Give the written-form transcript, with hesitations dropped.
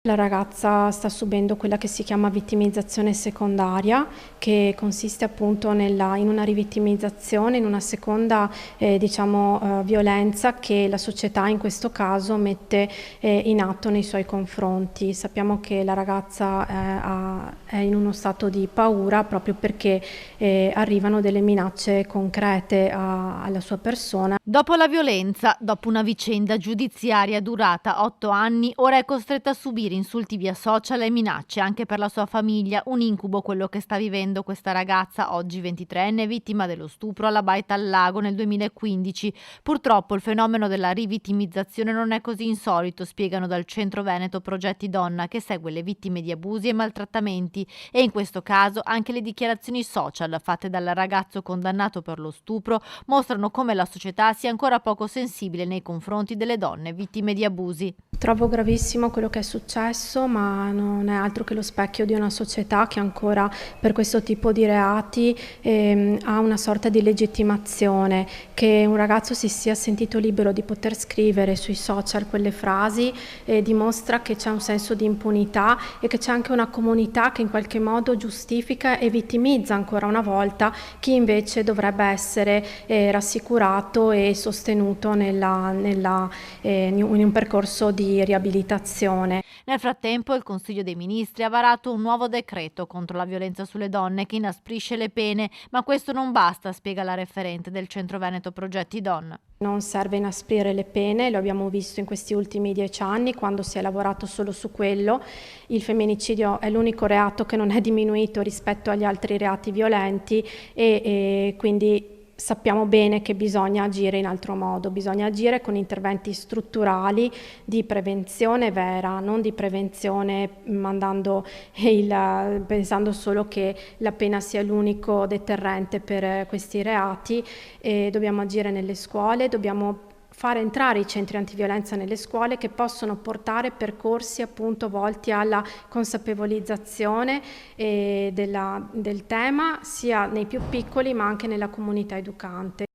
La ragazza sta subendo quella che si chiama vittimizzazione secondaria, che consiste appunto in una rivittimizzazione, in una seconda violenza che la società in questo caso mette in atto nei suoi confronti. Sappiamo che la ragazza è in uno stato di paura proprio perché arrivano delle minacce concrete alla sua persona. Dopo la violenza, dopo una vicenda giudiziaria durata 8 anni, ora è costretta a subire insulti via social e minacce anche per la sua famiglia. Un incubo quello che sta vivendo questa ragazza, oggi 23enne, vittima dello stupro alla Baita al Lago nel 2015. Purtroppo il fenomeno della rivittimizzazione non è così insolito, spiegano dal Centro Veneto Progetti Donna, che segue le vittime di abusi e maltrattamenti, e in questo caso anche le dichiarazioni social fatte dal ragazzo condannato per lo stupro mostrano come la società sia ancora poco sensibile nei confronti delle donne vittime di abusi. Trovo gravissimo quello che è successo, ma non è altro che lo specchio di una società che ancora per questo tipo di reati ha una sorta di legittimazione. Che un ragazzo si sia sentito libero di poter scrivere sui social quelle frasi dimostra che c'è un senso di impunità e che c'è anche una comunità che in qualche modo giustifica e vittimizza ancora una volta chi invece dovrebbe essere rassicurato e sostenuto in un percorso di riabilitazione. Nel frattempo il Consiglio dei Ministri ha varato un nuovo decreto contro la violenza sulle donne che inasprisce le pene, ma questo non basta, spiega la referente del Centro Veneto Progetti Donna. Non serve inasprire le pene, lo abbiamo visto in questi ultimi 10 anni quando si è lavorato solo su quello. Il femminicidio è l'unico reato che non è diminuito rispetto agli altri reati violenti e quindi sappiamo bene che bisogna agire in altro modo, bisogna agire con interventi strutturali di prevenzione vera, non di prevenzione pensando solo che la pena sia l'unico deterrente per questi reati. Dobbiamo agire nelle scuole, dobbiamo fare entrare i centri antiviolenza nelle scuole che possono portare percorsi appunto volti alla consapevolizzazione del tema sia nei più piccoli ma anche nella comunità educante.